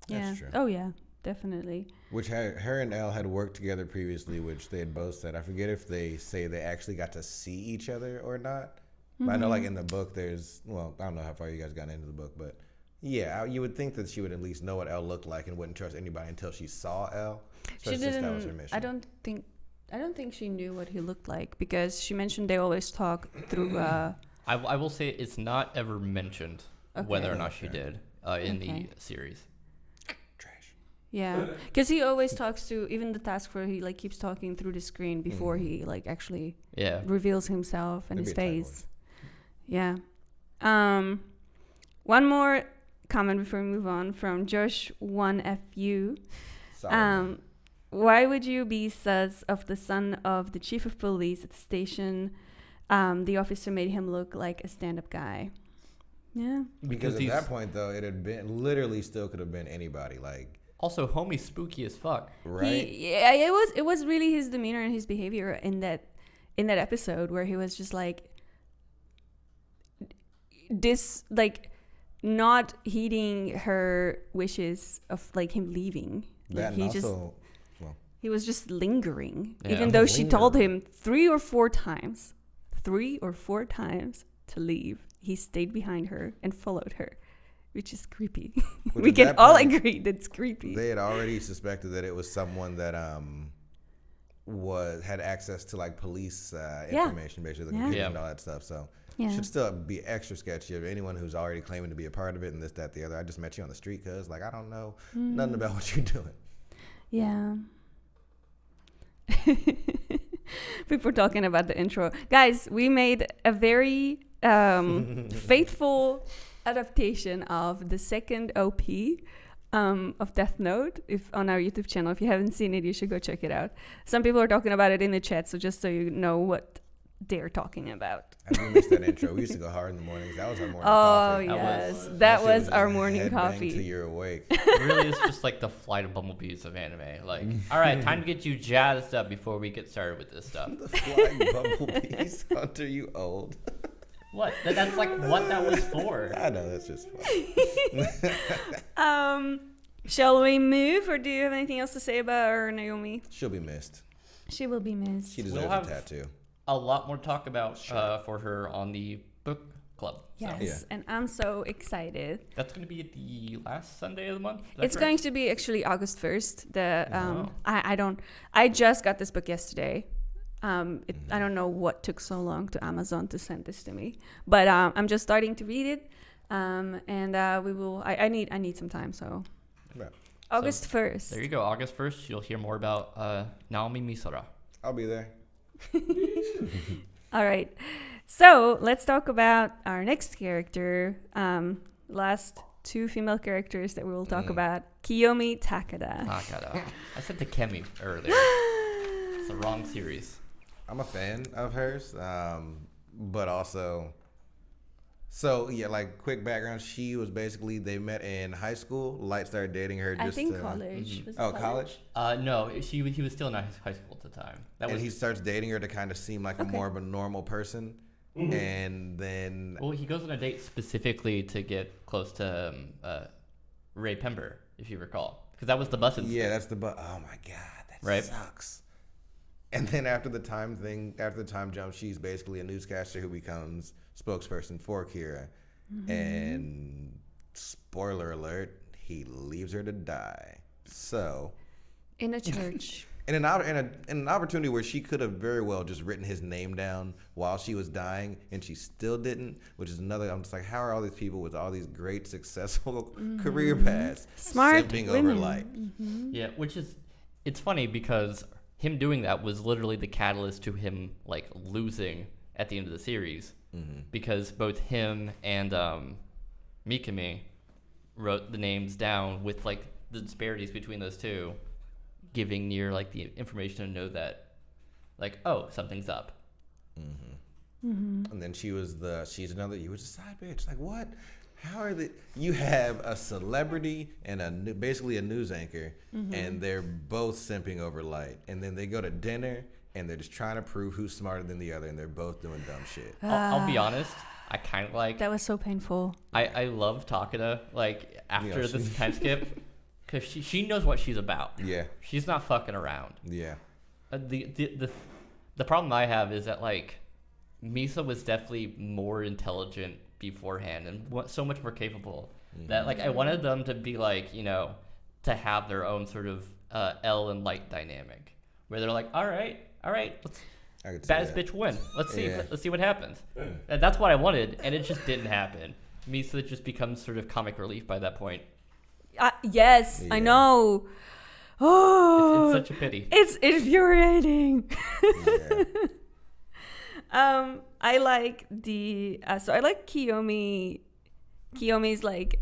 Yeah. That's true. Oh yeah, definitely. Which her and Elle had worked together previously, which they had both said. I forget if they say they actually got to see each other or not. But I know, like, in the book, there's, well, I don't know how far you guys got into the book, but yeah, you would think that she would at least know what Elle looked like and wouldn't trust anybody until she saw Elle. She didn't. Since that was her mission. I don't think she knew what he looked like, because she mentioned they always talk through. I will say it's not ever mentioned whether or not she did in the series. Trash. Yeah, because he always talks to, even the task force, he like keeps talking through the screen before he like actually reveals himself and his face. Yeah. One more comment before we move on from Josh1FU. Why would you be sus of the son of the chief of police at the station? The officer made him look like a stand-up guy. Yeah. Because at that point, though, it had been literally still could have been anybody. Like, also, homie's spooky as fuck. Right? It was really his demeanor and his behavior in that episode where he was just like not heeding her wishes of like him leaving. Like, he was just lingering, even though she told him 3 or 4 times to leave. He stayed behind her and followed her, which is creepy. We can all agree that's creepy. They had already suspected that it was someone that had access to like police information, basically, the computer and all that stuff. So it should still be extra sketchy of anyone who's already claiming to be a part of it and this, that, the other. I just met you on the street, cuz like I don't know nothing about what you're doing. Yeah. People talking about the intro. Guys, we made a very faithful adaptation of the second OP of Death Note on our YouTube channel. If you haven't seen it, you should go check it out. Some people are talking about it in the chat, so just so you know what they're talking about. I do miss that intro. We used to go hard in the mornings. That was our morning coffee. Oh, yes. That was our morning coffee. Till you're awake. It really is just like the flight of bumblebees of anime. Like, all right, time to get you jazzed up before we get started with this stuff. The flying bumblebees. Hunter, you old. What? That's like what that was for. I know, that's just fun. Shall we move, or do you have anything else to say about our Naomi? She'll be missed. She will be missed. She deserves a tattoo. A lot more talk about for her on the book club. Yes, and I'm so excited. That's going to be the last Sunday of the month? It's going to be actually August 1st. I just got this book yesterday. I don't know what took so long to Amazon to send this to me, but I'm just starting to read it, and we will. I need some time, so August 1st. There you go, August 1st. You'll hear more about Naomi Misora. I'll be there. All right, so let's talk about our next character. Last 2 female characters that we will talk about: Kiyomi Takada. I said Takemi earlier. It's the wrong series. I'm a fan of hers, but also, so yeah, like quick background. She was basically, they met in high school. Light started dating her. I think college. Was college? No, he was still in high school at the time. He starts dating her to kind of seem like a more of a normal person, and then he goes on a date specifically to get close to Ray Pember, if you recall, because that was the bus incident. Yeah, that's the bus. Oh my god, that sucks. And then after the time jump, she's basically a newscaster who becomes spokesperson for Kira. And spoiler alert, he leaves her to die. So in a church. in an opportunity where she could have very well just written his name down while she was dying, and she still didn't, which is another. I'm just like, how are all these people with all these great successful career paths smart simping women over light? Yeah, it's funny because him doing that was literally the catalyst to him like losing at the end of the series, because both him and Mikami wrote the names down with like the disparities between those two, giving Nier like the information to know that like, oh, something's up. And then you were just a side bitch. Like, what? How you have a celebrity and basically a news anchor, and they're both simping over light, and then they go to dinner, and they're just trying to prove who's smarter than the other, and they're both doing dumb shit. I'll be honest. I kind of like. That was so painful. I love Takada. Like after this time skip, because she knows what she's about. Yeah. She's not fucking around. Yeah. The problem I have is that like Misa was definitely more intelligent beforehand and so much more capable that like I wanted them to be like, you know, to have their own sort of L and Light dynamic where they're like, all right, let's baddest bitch win. Let's see what happens. And that's what I wanted, and it just didn't happen. Misa just becomes sort of comic relief by that point. Yes, yeah. I know. Oh, it's such a pity. It's infuriating. Yeah. I like I like Kiyomi's like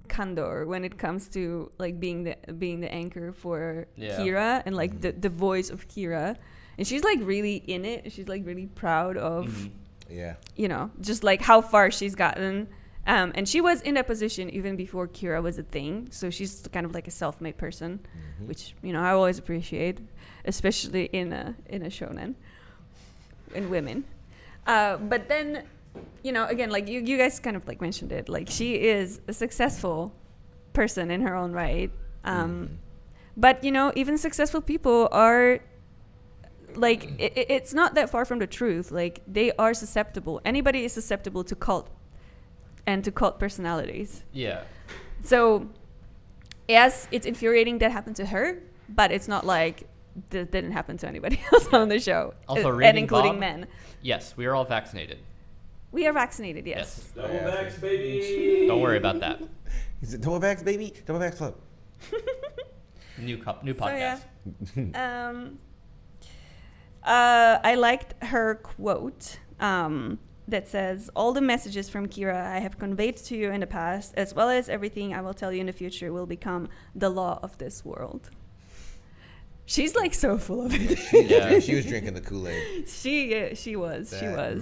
candor when it comes to like being the anchor for Kira and like the voice of Kira, and she's like really in it. She's like really proud of you know, just like how far she's gotten. And she was in that position even before Kira was a thing. So she's kind of like a self-made person, which, you know, I always appreciate, especially in a shounen, in women. But then, you know, again, like you guys kind of like mentioned it, like she is a successful person in her own right. But, you know, even successful people are like, it's not that far from the truth. Like they are susceptible. Anybody is susceptible to cult personalities. Yeah. So, yes, it's infuriating that happened to her, but it's not like that didn't happen to anybody else on the show. Also, and including men. Yes, we are all vaccinated. We are vaccinated, yes. Double vax, baby. Don't worry about that. Is it double vax, baby? Double vax club. New podcast. So, yeah. I liked her quote. That says, all the messages from Kira I have conveyed to you in the past, as well as everything I will tell you in the future, will become the law of this world. She's like so full of it. She was drinking the Kool-Aid. She was.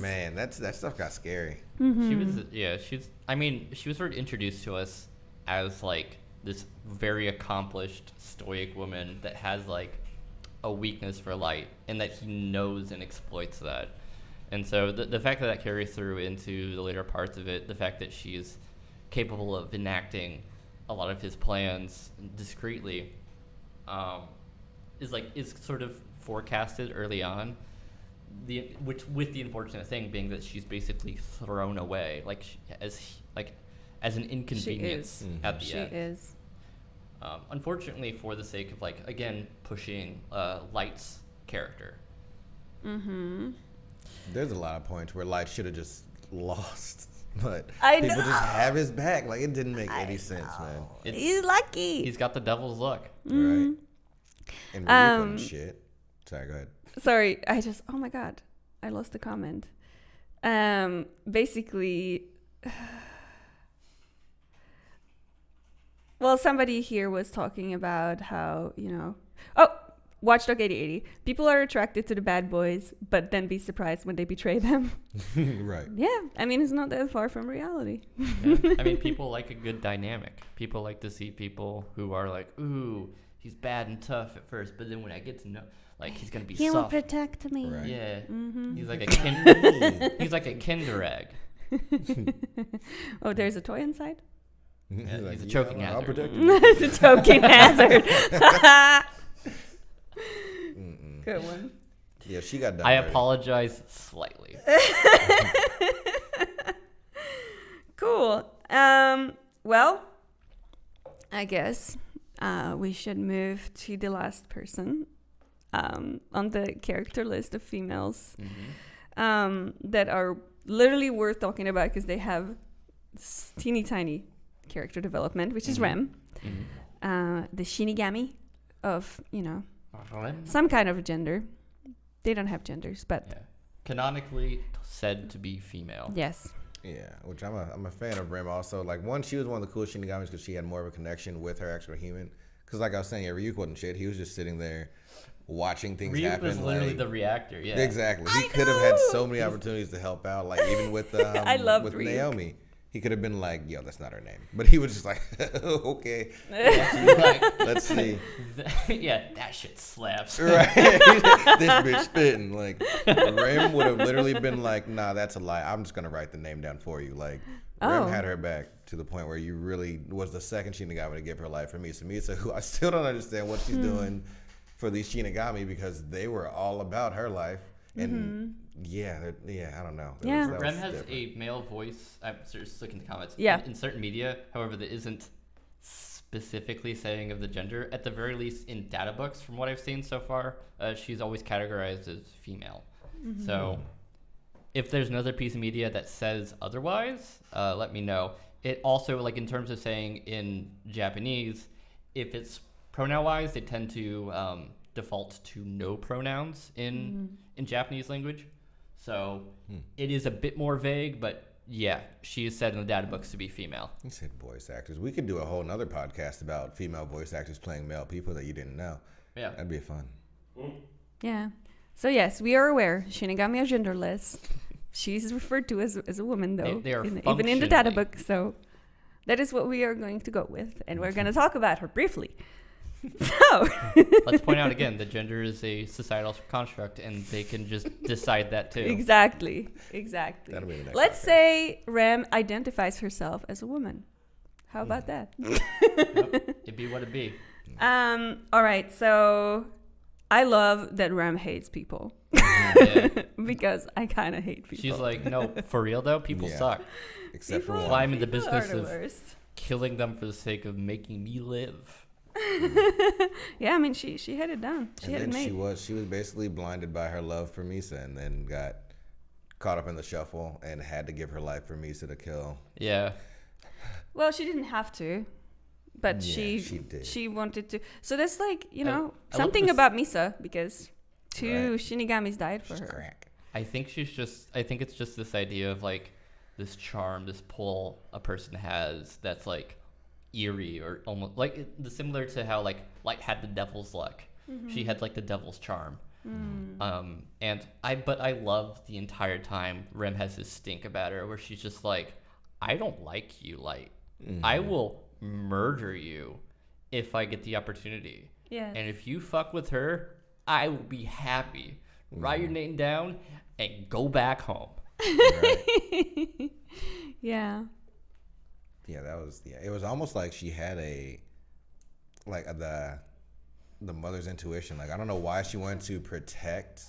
Man, that stuff got scary. She was sort of introduced to us as like this very accomplished stoic woman that has like a weakness for light, and that he knows and exploits that. And so the fact that carries through into the later parts of it, the fact that she's capable of enacting a lot of his plans discreetly, is sort of forecasted early on. With the unfortunate thing being that she's basically thrown away, as an inconvenience at the end. She is. Unfortunately, for the sake of like again pushing Light's character. Mm-hmm. There's a lot of points where Light should have just lost, but people just have his back. Like it didn't make any sense, man. He's lucky. He's got the devil's luck, right? And Ryuko shit. Sorry, go ahead. Sorry, oh my god, I lost the comment. Basically, well, somebody here was talking about how, you know, Watchdog 8080. People are attracted to the bad boys, but then be surprised when they betray them. Right. Yeah. I mean, it's not that far from reality. Yeah. I mean, people like a good dynamic. People like to see people who are like, ooh, he's bad and tough at first, but then when I get to know, like, he's gonna be soft. He'll protect me. Right. Yeah. Mm-hmm. He's like a Kinder egg. Oh, there's a toy inside? Yeah, he's a choking hazard. I'll protect you. It's a choking hazard. Good one. Yeah, she got done. I apologize slightly. Cool. Well, I guess we should move to the last person on the character list of females that are literally worth talking about because they have teeny tiny character development, which is Rem, the Shinigami of, you know, some kind of gender. They don't have genders, but canonically said to be female. Yes. Yeah, which I'm a fan of Rem also. Like, she was one of the coolest Shinigamis because she had more of a connection with her actual human. Because like I was saying, Ryuk wasn't shit. He was just sitting there watching things happen. Ryuk was literally the reactor, Exactly. He could have had so many opportunities to help out, like even with I loved with Ryuk. Naomi. He could have been like, yo, that's not her name. But he was just like, okay. Let's see. Yeah, that shit slaps. Right. This bitch spitting. Like, Rem would have literally been like, nah, that's a lie. I'm just going to write the name down for you. Like, Rem had her back to the point where you really was the second Shinigami to give her life for Misa, who I still don't understand what she's doing for these Shinigami, because they were all about her life. And I don't know. Rem has a male voice. I'm just looking at the comments. Yeah. In certain media, however, that isn't specifically saying of the gender. At the very least, in data books, from what I've seen so far, she's always categorized as female. So, if there's another piece of media that says otherwise, let me know. It also, like in terms of saying in Japanese, if it's pronoun-wise, they tend to default to no pronouns in Japanese language. So it is a bit more vague, but yeah, she is said in the data books to be female. You said voice actors. We could do a whole nother podcast about female voice actors playing male people that you didn't know. Yeah. That'd be fun. Yeah. So yes, we are aware Shinigami are genderless. She's referred to as a woman, though, they are even in the data book. So that is what we are going to go with, and we're going to talk about her briefly. So let's point out again that gender is a societal construct, and they can just decide that too. Exactly. That'll be the next Let's podcast. say Rem identifies herself as a woman. How about that? It'd be what it be. All right. So I love that Rem hates people. Yeah. Because I kind of hate people. She's like, no, for real though, people suck. Except for People- one. I'm in the People business are the of worst. killing them for the sake of making me live. Yeah, I mean, she had it done. She And had it then made. she was basically blinded by her love for Misa, and then got caught up in the shuffle and had to give her life for Misa to kill. Yeah. Well, she didn't have to, but Yeah, she did. she wanted to. So that's like, I love something this- about Misa, because two Right. Shinigamis died for She's her. crack. I think it's just this idea of like this charm, this pull a person has that's like eerie or almost like similar to how like Light had the devil's luck. She had like the devil's charm. And I love the entire time Rem has this stink about her where she's just like, I don't like you, Light. I will murder you if I get the opportunity. Yes. And if you fuck with her, I will be happy. Write your name down and go back home. Right? Yeah. Yeah, it was almost like she had the mother's intuition. Like, I don't know why she wanted to protect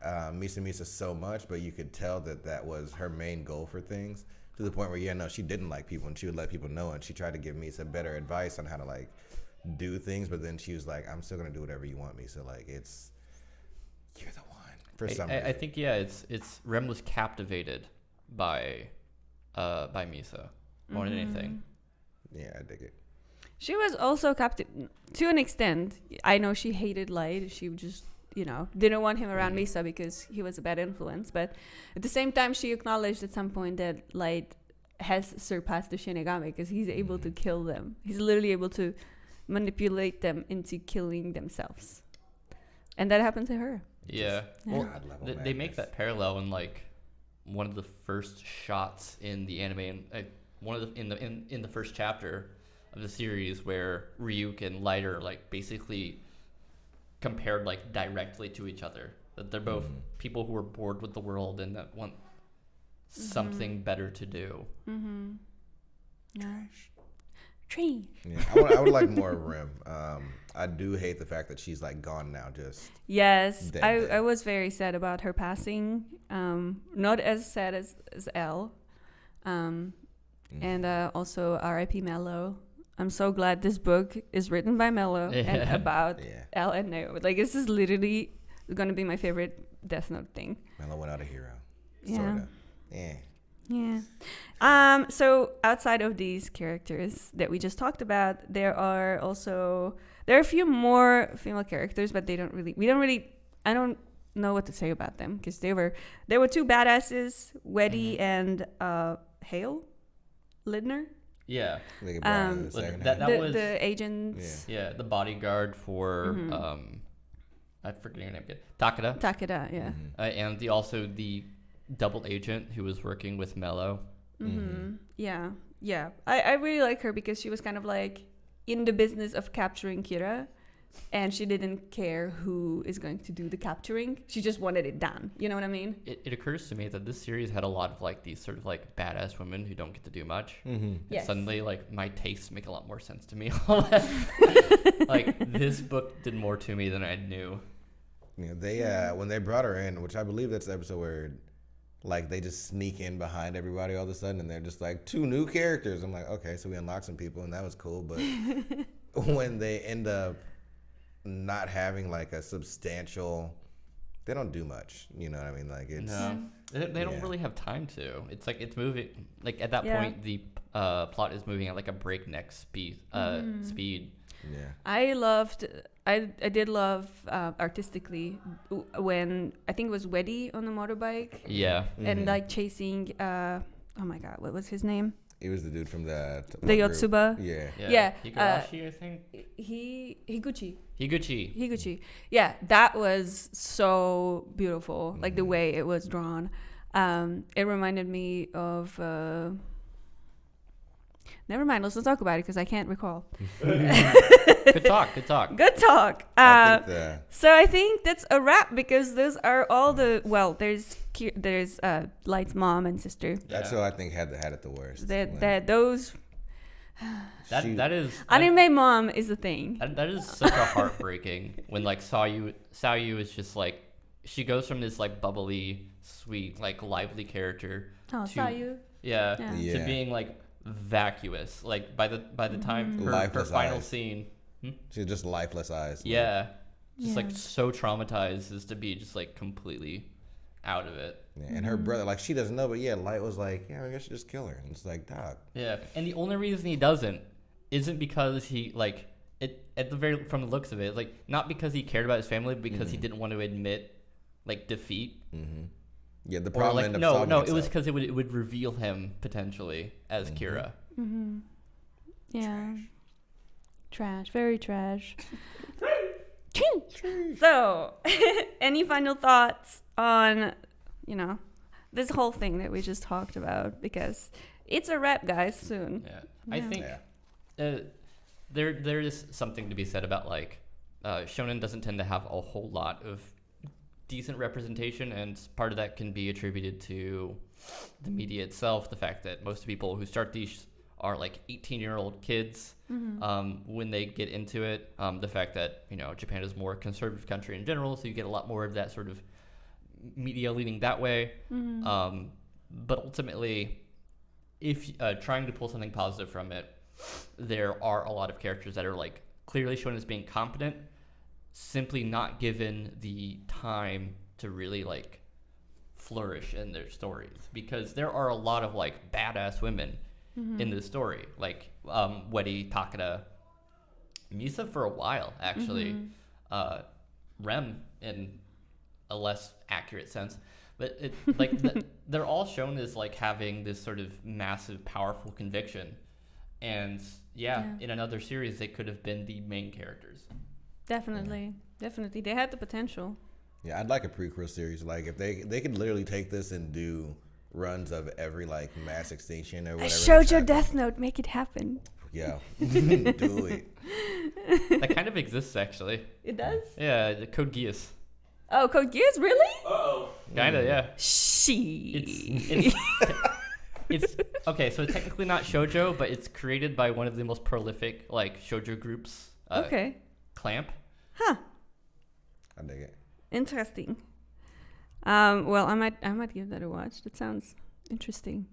Misa so much, but you could tell that was her main goal for things, to the point where she didn't like people, and she would let people know, and she tried to give Misa better advice on how to like do things, but then she was like, I'm still gonna do whatever you want, Misa. Like, you're the one for some reason. I think it's Rem was captivated by Misa more than anything. Yeah, I dig it. She was also captive to an extent. I know she hated Light. She just, didn't want him around Misa because he was a bad influence. But at the same time, she acknowledged at some point that Light has surpassed the Shinigami because he's able to kill them. He's literally able to manipulate them into killing themselves. And that happened to her. Yeah. Yeah. Well, God level they make madness. that parallel in like one of the first shots in the anime, and in the first chapter of the series, where Ryuk and Light are like basically compared like directly to each other. That they're both people who are bored with the world and that want something better to do. Yeah. Tree. Yeah, I would like more of Rem. I do hate the fact that she's like gone now. Just Yes, Dead. I was very sad about her passing. Not as sad as Elle. And also R.I.P. Mello. I'm so glad this book is written by Mello and about Elle and Naomi. Like, this is literally going to be my favorite Death Note thing. Mello went out a hero. Yeah. Sorta. Yeah. Yeah. So outside of these characters that we just talked about, there are a few more female characters, but I don't know what to say about them because there were two badasses, Weddy and Hale Lidner. Yeah. They get brought in the But second that half. was the agents. yeah, the bodyguard for I forget her name again. Takada. Takada, yeah. And also the double agent who was working with Mello. Yeah. I really like her because she was kind of like in the business of capturing Kira, and she didn't care who is going to do the capturing. She just wanted it done. You know what I mean? It occurs to me that this series had a lot of like these sort of like badass women who don't get to do much. Yes. Suddenly, like my tastes make a lot more sense to me. Like this book did more to me than I knew. Yeah, they when they brought her in, which I believe that's the episode where like they just sneak in behind everybody all of a sudden, and they're just like 2 new characters. I'm like, okay, so we unlocked some people, and that was cool. But when they end up not having like a substantial, they don't do much. You know what I mean? Like it's they don't really have time to. It's like it's moving. Like at that point, the plot is moving at like a breakneck speed. Yeah. I did love artistically when I think it was Weddy on the motorbike. Yeah. And like chasing oh my god, what was his name? He was the dude from the Yotsuba. Yeah. Higurashi, I think. Higuchi. Yeah, that was so beautiful. Like the way it was drawn. It reminded me of never mind, let's not talk about it because I can't recall. Good talk. So I think that's a wrap because those are all the there's Light's mom and sister. That's who I think had it the worst. That those that is anime mom is a thing. That is such a heartbreaking when like Sayu is just like she goes from this like bubbly, sweet, like lively character to Sayu. To being like vacuous. Like by the time her final scene, she's just lifeless eyes. Like so traumatized as to be just like completely out of it. Yeah, and her brother, like she doesn't know, but Light was like, I guess just kill her. And it's like, dog. Yeah, and the only reason he isn't because he like it at the very from the looks of it, like not because he cared about his family, but because he didn't want to admit like defeat. Yeah, the problem ended up solving itself. It was because it would reveal him potentially as Kira. Yeah. Trash, very trash. So, any final thoughts on, this whole thing that we just talked about? Because it's a wrap, guys, soon. Yeah. I think there is something to be said about, like, Shounen doesn't tend to have a whole lot of decent representation, and part of that can be attributed to the media itself, the fact that most people who start these are like 18-year-old kids when they get into it, the fact that Japan is a more conservative country in general, so you get a lot more of that sort of media leaning that way, but ultimately if trying to pull something positive from it, there are a lot of characters that are like clearly shown as being competent, simply not given the time to really like flourish in their stories, because there are a lot of like badass women in this story, like Wedi, Takada, Misa for a while actually, Rem in a less accurate sense, but it like they're all shown as like having this sort of massive powerful conviction, and in another series they could have been the main characters. Definitely they had the potential. I'd like a prequel series, like if they could literally take this and do runs of every like mass extinction or whatever. Shoujo Death Note, make it happen. Do it. That kind of exists actually. It does? Yeah, the Code Geass. Oh, Code Geass, really? Kinda, yeah. It's okay, so it's technically not shoujo, but it's created by one of the most prolific like shoujo groups. Clamp. Huh. I dig it. Interesting. Well, I might give that a watch. That sounds interesting.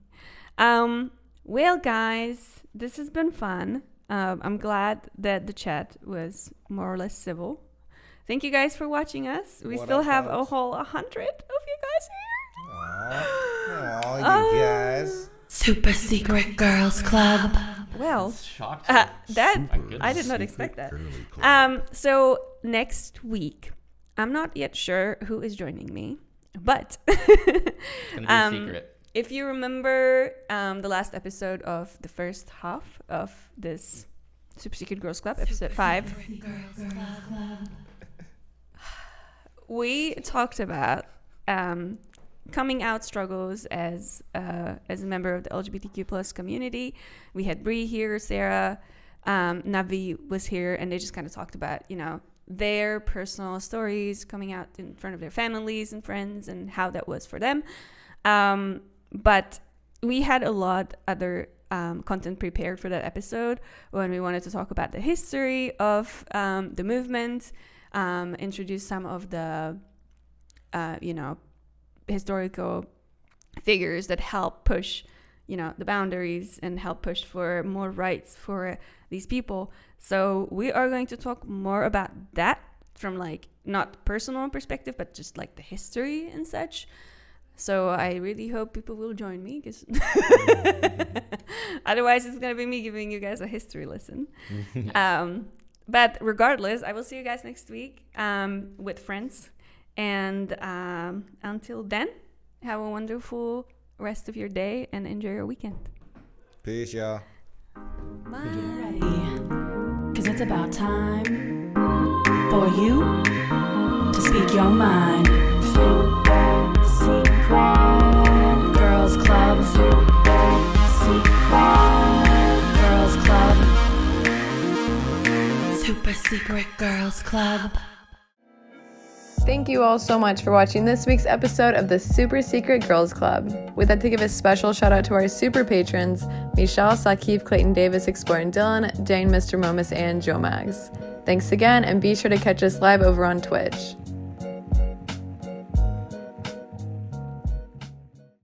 Well, guys, this has been fun. I'm glad that the chat was more or less civil. Thank you guys for watching us. We still have a whole 100 of you guys here. Aww, you guys. Super Secret Girls Club. Well, that I did not expect that. So next week, I'm not yet sure who is joining me, but it's gonna be a secret. If you remember the last episode of the first half of this Super Secret Girls Club, episode 5, we talked about coming out struggles as a member of the LGBTQ plus community. We had Bree here, Sarah, Navi was here, and they just kind of talked about, you know, their personal stories coming out in front of their families and friends and how that was for them. But we had a lot other content prepared for that episode when we wanted to talk about the history of the movement, introduce some of the, you know, historical figures that help push, you know, the boundaries and help push for more rights for these people. So we are going to talk more about that from like not personal perspective, but just like the history and such. So I really hope people will join me, because otherwise it's going to be me giving you guys a history lesson. But regardless, I will see you guys next week with friends. And until then, have a wonderful rest of your day and enjoy your weekend. Peace, y'all. Bye. Get ready, because it's about time for you to speak your mind. Super Secret Girls Club. Super Secret Girls Club. Super Secret Girls Club. Thank you all so much for watching this week's episode of the Super Secret Girls Club. We'd like to give a special shout out to our super patrons, Michelle, Sakif, Clayton Davis, Exploring Dylan, Dane, Mr. Momus, and Joe Mags. Thanks again, and be sure to catch us live over on Twitch.